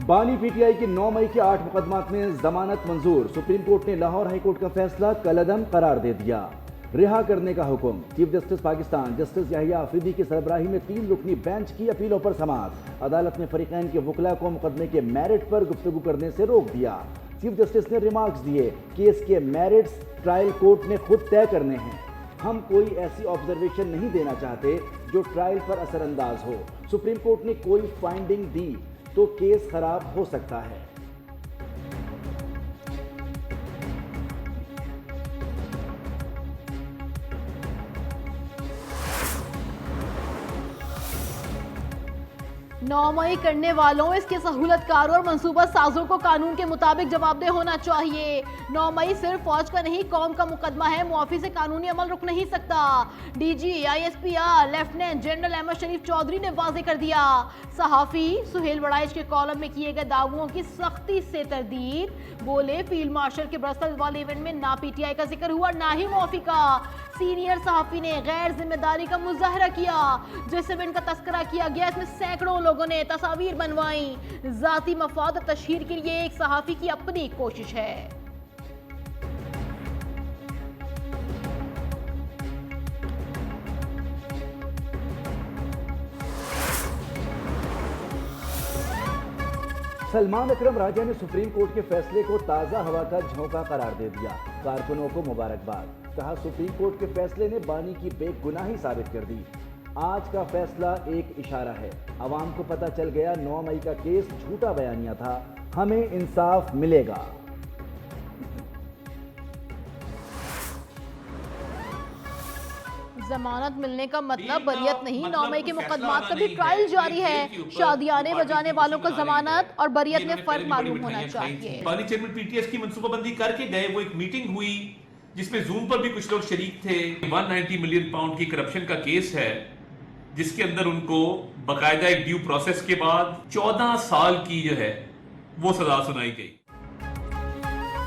बानी पीटीआई के 9 मई के 8 मुकदमात में जमानत मंजूर। सुप्रीम कोर्ट ने लाहौर हाईकोर्ट का फैसला कलअदम करार दे दिया। रिहा करने का हुक्म। Chief justice Pakistan justice Yahya Afridi की सरबराही में 3 रुकनी बेंच की अपीलों पर समाअत। अदालत ने फरीकैन के वकला को मुकदमे के मेरिट पर गुफ्तगू करने से रोक दिया। चीफ जस्टिस ने रिमार्क्स दिए, केस के मेरिट्स ट्रायल कोर्ट ने खुद तय करने हैं। हम कोई ऐसी ऑब्जर्वेशन नहीं देना चाहते जो ट्रायल पर असरअंदाज हो। सुप्रीम कोर्ट ने कोई फाइंडिंग दी तो केस खराब हो सकता है। नौमई करने वालों, इसके सहूलतकारों और मंसूबा साजों को कानून के मुताबिक जवाबदेह होना चाहिए। 9 मई सिर्फ फौज का नहीं, कौम का मुकदमा है। मुआफी से कानूनी अमल रुक नहीं सकता। DG ISPR lieutenant general Ahmed Sharif Chaudhry ने वाजे कर दिया। सहाफी सुहेल वड़ाइच के कॉलम में किए गए दावों की सख्ती से तरदीद। बोले, फील्ड मार्शल के ब्रसेल्स वाले इवेंट में ना PTI का जिक्र हुआ, ना ही मुआफी का। सीनियर सहाफी ने गैर जिम्मेदारी का मुजाहरा किया। जिस इवेंट का तस्करा किया गया, इसमें सैकड़ों लोगों ने तस्वीर बनवाई। जाती मफाद और तशहीर के लिए एक सहाफी की अपनी कोशिश है। सलमान अकरम राजा ने सुप्रीम कोर्ट के फैसले को ताज़ा हवा का झोंका करार दे दिया। कारकुनों को मुबारकबाद। कहा, सुप्रीम कोर्ट के फैसले ने बानी की बेगुनाही साबित कर दी। आज का फैसला एक इशारा है। अवाम को पता चल गया 9 मई का केस झूठा बयानिया था। हमें इंसाफ मिलेगा। जमानत मिलने का मतलब बरियत नहीं। 9 मई के मुकदमात का भी ट्रायल जारी है। शादियाने बजाने वालों को जमानत और बरियत में फर्क मालूम होना चाहिए। बानी चेयरमैन PTS की मंसूबाबंदी करके गए, वो एक मीटिंग हुई जिसमें जूम पर भी कुछ लोग शरीक थे। 190 मिलियन पाउंड की करप्शन का केस है जिसके अंदर उनको बकायदा एक ड्यू प्रोसेस के बाद 14 साल की जो है वो सजा सुनाई गई।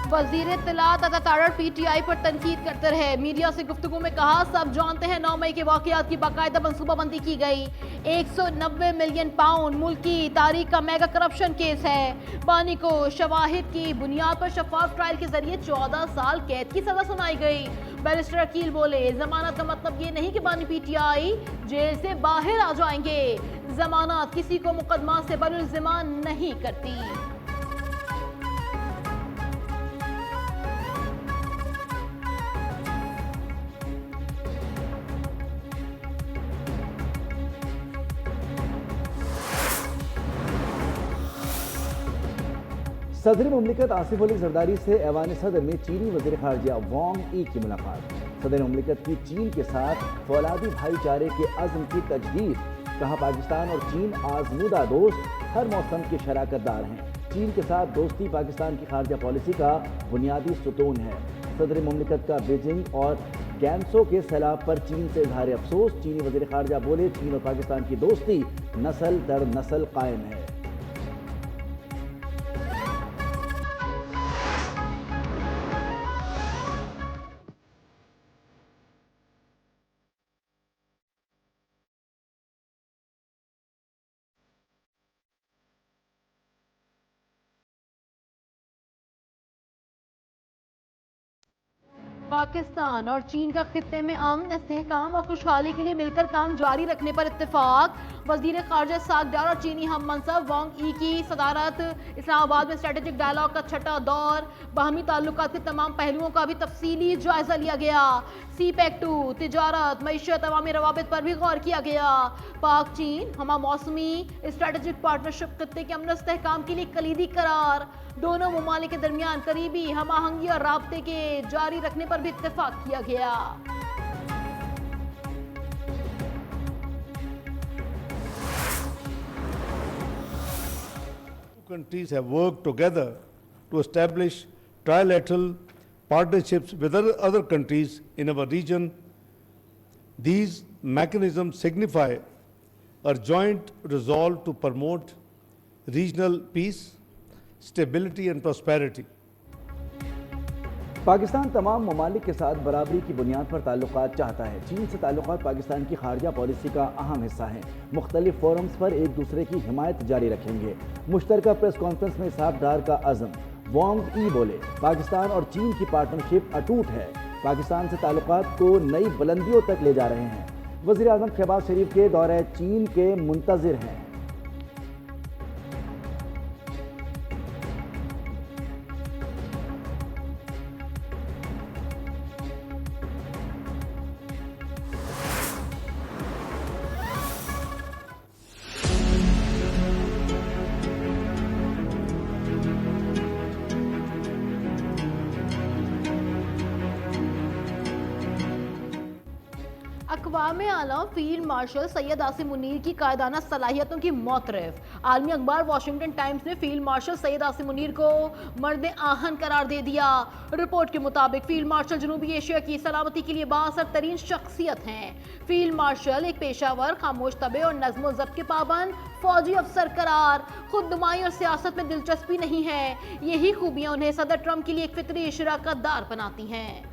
वजीर इत्तलात अता PTI पर तनकीद करते रहे। मीडिया से गुफ्तगू में कहा, सब जानते हैं 9 मई के वाकयात की बाकायदा मंसूबाबंदी की गई। 190 मिलियन पाउंड मुल्क की तारीख का मेगा करप्शन केस है। बानी को शवाहिद की बुनियाद पर शफाफ ट्रायल के जरिए 14 साल कैद की सजा सुनाई गई। बैरिस्टर अकील बोले, जमानत का मतलब ये नहीं कि बानी PTI जेल से बाहर आ जाएंगे। जमानत किसी को मुकदमा से बरुज़िम्मा नहीं करती। सदर मुमलिकत आसिफ अली जरदारी से ऐवान सदर में चीनी वज़ीर ख़ारजा वांग यी की मुलाकात। सदर मुमलिकत की चीन के साथ फौलादी भाईचारे के अज़्म की तजदीद। कहा, पाकिस्तान और चीन आजमूदा दोस्त हर मौसम के शराकतदार हैं। चीन के साथ दोस्ती पाकिस्तान की खारजा पॉलिसी का बुनियादी सुतून है। सदर मुमलिकत का बीजिंग और गैंसो के सैलाब पर चीन से इजहार अफसोस। चीनी वज़ीर ख़ारजा बोले, चीन और पाकिस्तान की दोस्ती नस्ल दर नस्ल कायम है। पाकिस्तान और चीन का खित्ते में अमन, इस्तेहकाम और खुशहाली के लिए मिलकर काम जारी रखने पर इत्तेफाक। वजीर खारजा साक डार और चीनी हम मनसब वांग यी की सदारत। इस्लामाबाद में स्ट्रेटेजिक डायलॉग का छठा दौर। बाहमी ताल्लुकात के तमाम पहलुओं का भी तफसीली जायजा लिया गया। CPEC 2 तिजारत, मईशत, अवामी रवाबित पर भी गौर किया गया। पाक चीन हमा मौसमी स्ट्रेटेजिक पार्टनरशिप खित्ते के अमन इस्तेहकाम के लिए कलीदी करार। दोनों ममालिक के दरमियान करीबी हम आहंगी और राब्ते के जारी रखने पर भी इत्तेफाक किया गया। Countries have worked together to establish trilateral partnerships with other countries in our region. These mechanisms signify our joint resolve to promote regional peace, stability and prosperity. Pakistan तमाम ममालिक के साथ बराबरी की बुनियाद पर ताल्लुकात चाहता है। चीन से ताल्लुकात पाकिस्तान की खारजा पॉलिसी का अहम हिस्सा हैं। मुख्तलिफ फोरम्स पर एक दूसरे की हिमायत जारी रखेंगे। मुश्तरका प्रेस कॉन्फ्रेंस में इसहाक डार का अज़म। वांग ई बोले, पाकिस्तान और चीन की पार्टनरशिप अटूट है। पाकिस्तान से ताल्लुकात को नई बुलंदियों तक ले जा रहे हैं। वज़ीर आज़म शहबाज शरीफ के दौरे चीन के मुंतज़िर हैं। अक़वामे आलम फील्ड मार्शल सैयद आसिम मुनीर की कायदाना सलाहियतों की मोतरफ। आलमी अखबार वाशिंगटन टाइम्स ने फील्ड मार्शल सैयद आसिम मुनीर को मर्द आहन करार दे दिया। रिपोर्ट के मुताबिक फील्ड मार्शल जनूबी एशिया की सलामती के लिए बाअसर तरीन शख्सियत हैं। फील्ड मार्शल एक पेशावर, खामोश तबे और नज़्म ज़ब्त के पाबंद फौजी अफसर करार। खुदनुमाई और सियासत में दिलचस्पी नहीं है। यही खूबियां उन्हें सदर ट्रंप के लिए एक फितरी शराकतदार बनाती हैं।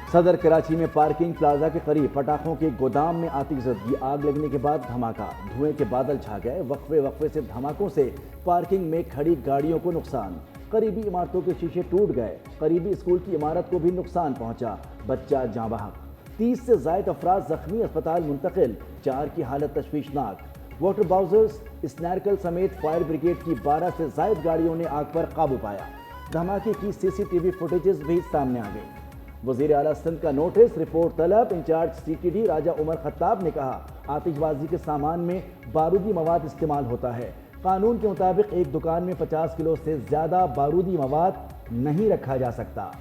सदर कराची में पार्किंग प्लाजा के करीब पटाखों के गोदाम में आतिशज़दगी। आग लगने के बाद धमाका, धुएं के बादल छा गए। वक्फे वक्फे से धमाकों से पार्किंग में खड़ी गाड़ियों को नुकसान। करीबी इमारतों के शीशे टूट गए। करीबी स्कूल की इमारत को भी नुकसान पहुंचा। बच्चा जाँ बहक। 30 से ज़ायद अफराद जख्मी, अस्पताल मुंतकिल। 4 की हालत तशवीशनाक। वाटर बाउजर्स, स्नैरकल समेत फायर ब्रिगेड की 12 से ज़ायद गाड़ियों ने आग पर काबू पाया। धमाके की CCTV फुटेजेस भी सामने आ गई। वज़ीर आला सिंध का नोटिस, रिपोर्ट तलब। इंचार्ज CTD राजा उमर खत्ताब ने कहा, आतिशबाजी के सामान में बारूदी मवाद इस्तेमाल होता है। कानून के मुताबिक एक दुकान में 50 किलो से ज़्यादा बारूदी मवाद नहीं रखा जा सकता।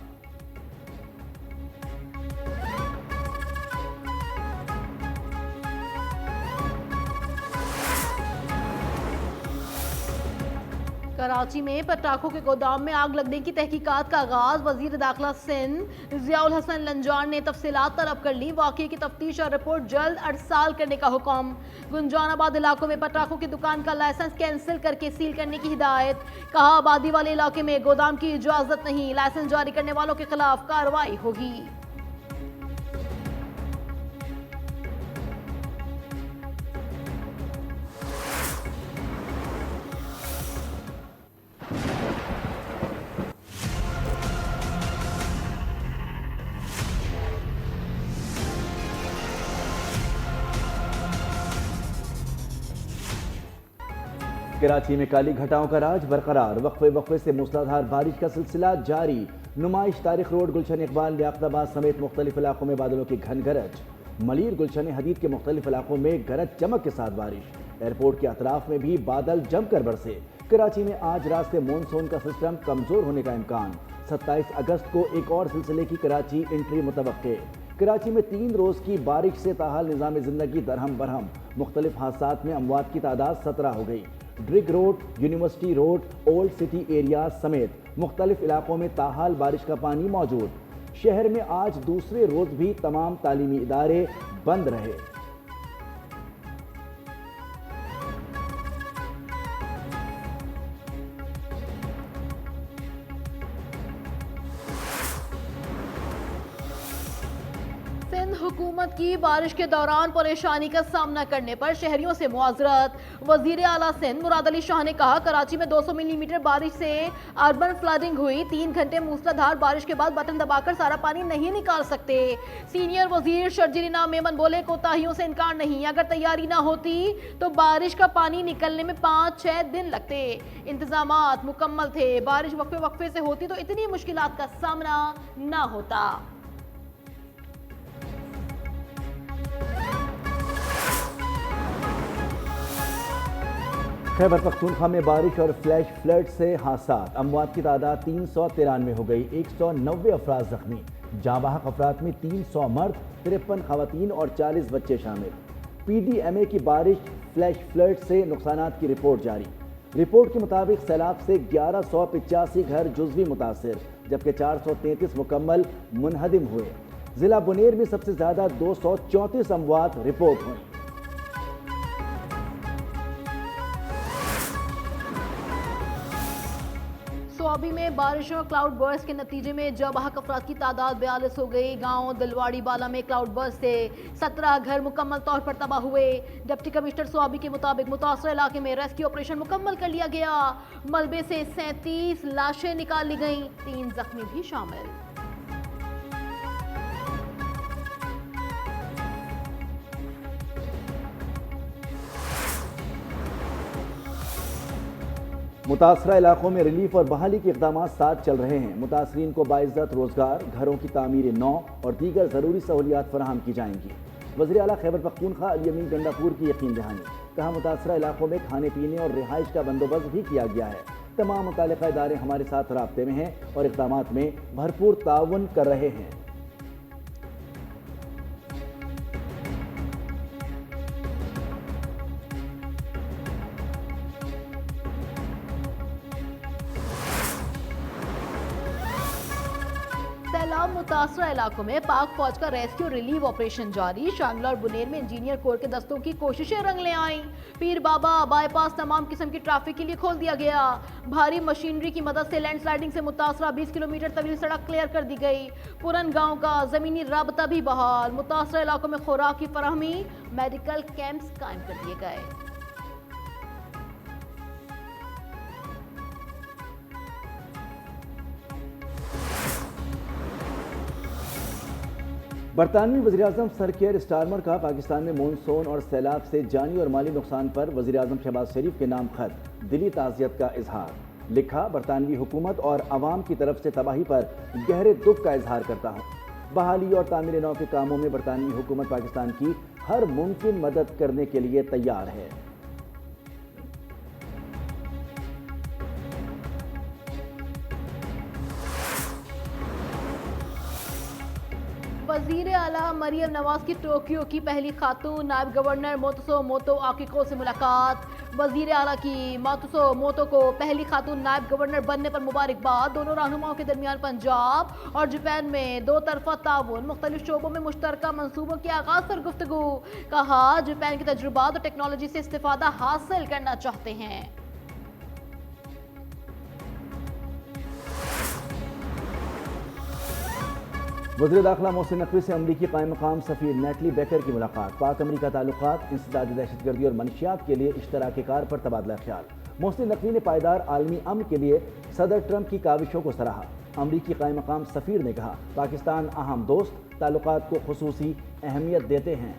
कराची में पटाखों के गोदाम में आग लगने की तहकीकात का आगाज। वजीर दाखिला सिंध ज़ियाउल हसन लंजान ने तफसीलात तलब कर ली। वाक़े की तफ्तीश और रिपोर्ट जल्द अरसाल करने का हुक्म। गुंजानाबाद इलाकों में पटाखों की दुकान का लाइसेंस कैंसिल करके सील करने की हिदायत। कहा, आबादी वाले इलाके में गोदाम की इजाजत नहीं। लाइसेंस जारी करने वालों के खिलाफ कार्रवाई होगी। कराची में काली घटाओं का राज बरकरार। वक्फे वक्फे से मूसलाधार बारिश का सिलसिला जारी। नुमाइश तारिक रोड, गुलशन इकबाल, लियाकताबाद समेत मुख्तलिफ इलाकों में बादलों की घन गरज। मलीर, गुलशन हदीद के मुख्तलिफ इलाकों में गरज चमक के साथ बारिश। एयरपोर्ट के अतराफ में भी बादल जमकर बरसे। कराची में आज रात से मॉनसून का सिस्टम कमजोर होने का इम्कान। 27 अगस्त को एक और सिलसिले की कराची एंट्री मुतवक्के। कराची में 3 रोज की बारिश से ताहाल निज़ाम ज़िंदगी दरहम बरहम। मुख्तलिफ हादसात में अमवात की तादाद 17 हो गई। Drigh road, university road, old city area समेत मुख्तलिफ इलाकों में ताहाल बारिश का पानी मौजूद। शहर में आज दूसरे रोज भी तमाम तालीमी इदारे बंद रहे। सिंध हुकूमत की बारिश के दौरान परेशानी का सामना करने पर शहरियों से मुआजरत। वजीर आला सिंध मुराद अली शाह ने कहा, कराची में 200 मिलीमीटर बारिश से अर्बन फ्लडिंग हुई। 3 घंटे मूसलाधार बारिश के बाद बटन दबाकर सारा पानी नहीं निकाल सकते। सीनियर वजीर शर्जील इनाम मेमन बोले, कोताहियों से इनकार नहीं। अगर तैयारी ना होती तो बारिश का पानी निकलने में 5-6 दिन लगते। इंतजामात मुकम्मल थे। बारिश वक्फे वक्फे से होती तो इतनी मुश्किलात का सामना ना होता। खैबर पख्तूनख्वा में बारिश और फ्लैश फ्लड से हादसात। अमवात की तादाद 393 हो गई। 190 अफराद जख्मी। जाँ बहक अफराद में 300 मर्द, 53 खवातीन और 40 बच्चे शामिल। PDMA की बारिश फ्लैश फ्लड से नुकसानात की रिपोर्ट जारी। रिपोर्ट के मुताबिक सैलाब से 1185 घर जुज़वी मुतासिर, जबकि 433 मुकम्मल मुनहदिम हुए। जिला बुनेर में सबसे ज्यादा 234 अमवात रिपोर्ट हुई। स्वाबी में बारिशों क्लाउड बर्स्ट के नतीजे में जबाहक अफराद की तादाद 42 हो गई। गांव दिलवाड़ी बाला में क्लाउड बर्स्ट से 17 घर मुकम्मल तौर पर तबाह हुए। डिप्टी कमिश्नर स्वाबी के मुताबिक मुतासर इलाके में रेस्क्यू ऑपरेशन मुकम्मल कर लिया गया। मलबे से 37 लाशें निकाल ली गईं, 3 जख्मी भी शामिल। मुतासरा इलाकों में रिलीफ और बहाली के इक़दाम साथ चल रहे हैं। मुतासरीन को बाइज़्ज़त रोजगार, घरों की तामीर नौ और दीगर ज़रूरी सहूलियात फराहम की जाएंगी। वज़ीर आला खैबर पख्तूनख्वा अली अमीन गंडापुर की यकीन दहानी। कहा, मुतासरा इलाकों में खाने पीने और रिहाइश का बंदोबस्त भी किया गया है। तमाम मुताल्लिक़ा इदारे हमारे साथ राब्ते में हैं और इक़दामात में भरपूर ताउन कर रहे हैं। सैलाब मुतासरा इलाकों में पाक फौज का रेस्क्यू रिलीफ ऑपरेशन जारी। शांगला और बुनेर में इंजीनियर कोर के दस्तों की कोशिशें रंग ले आईं। पीर बाबा बाईपास तमाम किस्म की ट्रैफिक के लिए खोल दिया गया। भारी मशीनरी की मदद से लैंडस्लाइडिंग से मुतासरा 20 किलोमीटर तवील सड़क क्लियर कर दी गई। पुरन गांव का जमीनी राबता भी बहाल। मुतासरा इलाकों में खुराक की फराहमी, मेडिकल कैंप्स कायम कर दिए गए। बरतानवी वज़ीर-ए-आज़म सर केयर स्टारमर का पाकिस्तान में मानसून और सैलाब से जानी और माली नुकसान पर वज़ीर-ए-आज़म शहबाज शरीफ के नाम खत, दिली ताज़ियत का इजहार। लिखा, बरतानवी हुकूमत और अवाम की तरफ से तबाही पर गहरे दुख का इजहार करता हूँ। बहाली और तामीर नौ के कामों में बरतानवी हुकूमत पाकिस्तान की हर मुमकिन मदद करने के लिए तैयार है। वजीर आला मरियम नवाज की टोक्यो की पहली खातून नायब गवर्नर मोतसो मोतो आकिको से मुलाकात। वजीर आला की मोतसो मोतो को पहली खातून नायब गवर्नर बनने पर मुबारकबाद। दोनों रहनुमाओं के दरमियान पंजाब और जापान में दो तरफा ताउन, मुख्तलिफ शोबों में मुश्तरका मंसूबों के आगाज पर गुफ्तगू। कहा, जापान के तजुर्बात और टेक्नोलॉजी से इस्तेफादा हासिल करना चाहते हैं। वज़ीर दाखिला मोहसिन नकवी से अमरीकी कायम मकाम सफ़ीर नेटली बेकर की मुलाकात। पाक अमरीका ताल्लुकात, इंसदादी दहशतगर्दी और मनशियात के लिए इश्तराक कार पर तबादला ख्याल। मोहसिन नकवी ने पायदार आलमी अमन के लिए सदर ट्रंप की काविशों को सराहा। अमरीकी कायम मकाम सफ़ीर ने कहा, पाकिस्तान अहम दोस्त, ताल्लुकात को खुसूसी अहमियत देते हैं।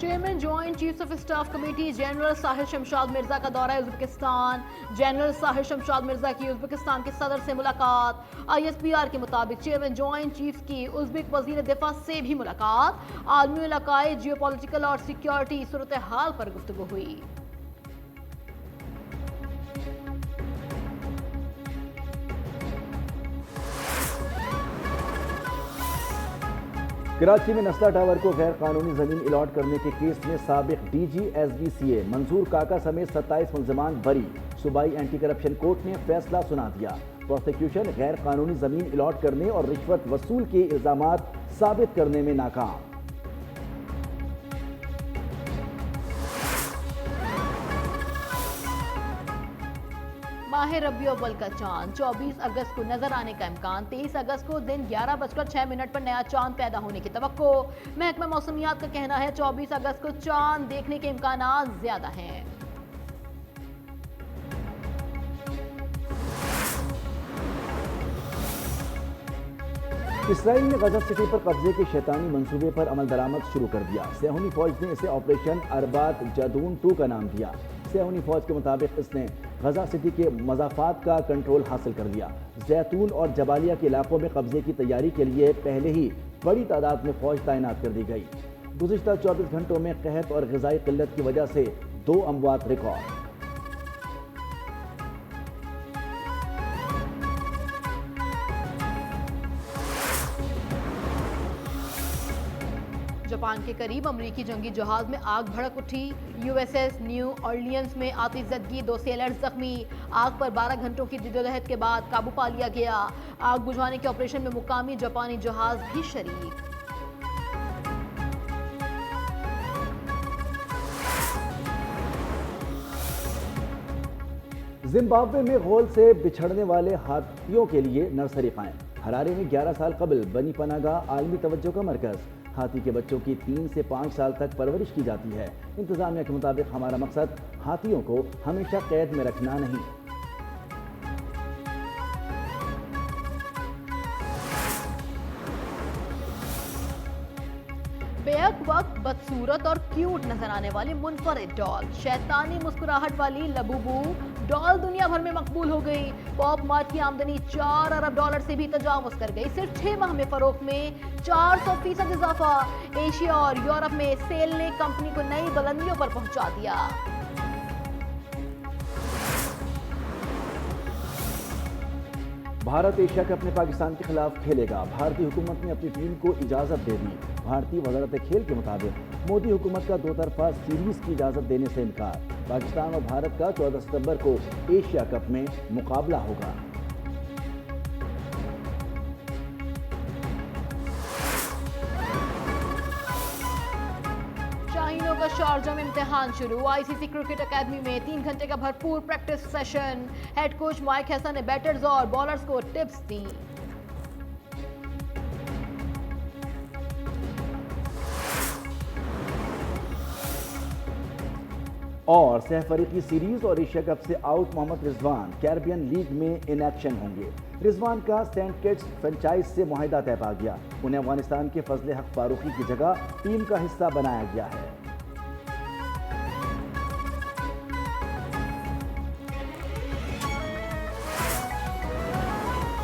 Chairman joint chiefs of staff committee general Sahir Shamshad Mirza का दौरा उज़्बेकिस्तान। जनरल साहिर शमशाद मिर्जा की उज़्बेकिस्तान के सदर से मुलाकात। ISPR के मुताबिक चेयरमैन जॉइंट चीफ्स की उज़्बेक वज़ीर दिफा से भी मुलाकात। आलमी इलाकाई जियोपॉलिटिकल और सिक्योरिटी सूरत हाल पर गुफ्तगू हुई। कराची में नस्ला टावर को गैर कानूनी जमीन अलॉट करने के केस में साबिक DG SBCA मंजूर काका समेत 27 मुल्ज़िमान बरी। सूबाई एंटी करप्शन कोर्ट ने फैसला सुना दिया। प्रोसिक्यूशन गैर कानूनी जमीन अलॉट करने और रिश्वत वसूल के इल्जामात साबित करने में नाकाम। माह रबी अव्वल का चांद 24 अगस्त को नजर आने का इम्कान। 23 अगस्त को दिन 11:06 पर नया चांद पैदा होने की तवक्को। महकमा मौसमियात का कहना है 24 अगस्त को चांद देखने के इम्कान ज्यादा हैं। इसराइल ने गजा सिटी पर कब्जे के शैतानी मंसूबे पर अमल दरामद शुरू कर दिया। सेहूनी फौज ने इसे ऑपरेशन अरबात जदून 2 का नाम दिया। सेहूनी फौज के मुताबिक इसने गजा सिटी के मजाफात का कंट्रोल हासिल कर लिया। जैतून और जबालिया के इलाकों में कब्जे की तैयारी के लिए पहले ही बड़ी तादाद में फौज तैनात कर दी गई। गुज़िश्ता 24 घंटों में कहत और ग़िज़ाई किल्लत की वजह से 2 अमवात रिकॉर्ड। जापान के करीब अमेरिकी जंगी जहाज में आग भड़क उठी। यूएसएस न्यू ऑर्लियंस में आतिशज़दगी, 2 सेलर्स जख्मी। आग पर 12 घंटों की जद्दोजहद के बाद काबू पा लिया गया। आग बुझाने के ऑपरेशन में मुकामी जापानी जहाज भी शरीक। जिम्बाब्वे में गोल से बिछड़ने वाले हाथियों के लिए नर्सरी कायम। हरारे में 11 साल कबल बनी पनागाह आलमी तवज्जो का मरकज। हाथी के बच्चों की 3 से 5 साल तक परवरिश की जाती है। इंतजामिया के मुताबिक हमारा मकसद हाथियों को हमेशा कैद में रखना नहीं। बेहक वक्त बदसूरत और क्यूट नजर आने वाली मुनफरिद डॉल, शैतानी मुस्कुराहट वाली लबूबू डॉल दुनिया भर में मकबूल हो गई। पॉप मार्ट की आमदनी $4 अरब से भी तजावुज कर गई। सिर्फ 6 माह में फरोख्त में 400% इजाफा। एशिया और यूरोप में सेल ने कंपनी को नई बुलंदियों पर पहुंचा दिया। भारत एशिया कप में पाकिस्तान के खिलाफ खेलेगा। भारतीय हुकूमत ने अपनी टीम को इजाजत दे दी। भारतीय वजारत खेल के मुताबिक मोदी हुकूमत का 2 तरफा सीरीज की इजाजत देने से इनकार। पाकिस्तान और भारत का 14 सितंबर को एशिया कप में मुकाबला होगा। शाहीनों का शारजा में इम्तिहान शुरू। आईसीसी क्रिकेट अकेडमी में 3 घंटे का भरपूर practice session. Head coach Mike Hesson ने बैटर्स और बॉलर्स को टिप्स दी। और सहफरीकी सीरीज और एशिया कप से out Mohammad Rizwan Caribbean league में इन एक्शन होंगे। रिजवान का सेंट किट्स फ्रेंचाइज से मुआहिदा तय पा गया। उन्हें अफगानिस्तान के फजले हक फारूकी की जगह टीम का हिस्सा बनाया गया है।